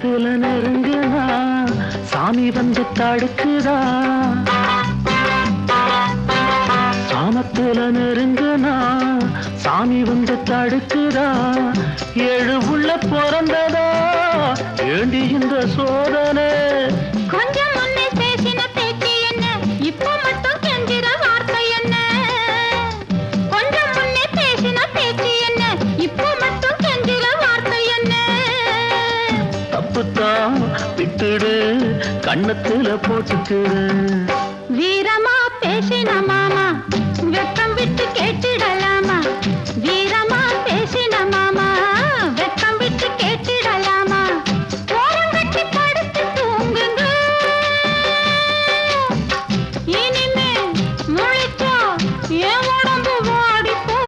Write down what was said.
சாமத்துல நெருங்குதா சாமி வந்து தடுக்குதா சாமத்துல நெருங்குனா சாமி வந்து தடுக்குதா ஏழு உள்ள பிறந்ததா ஏண்டி இந்த சோதனை கொஞ்சம் முன்னே பேசின பேச்சு என்ன இப்ப மட்டும் கெஞ்சிற வார்த்தை என்ன கொஞ்சம் முன்னே பேசின பேச்சு என்ன இப்ப மட்டும் கெஞ்சிற வார்த்தை என்ன தப்புத்தான் விட்டுடு கண்ணத்துல போட்டுக்குடு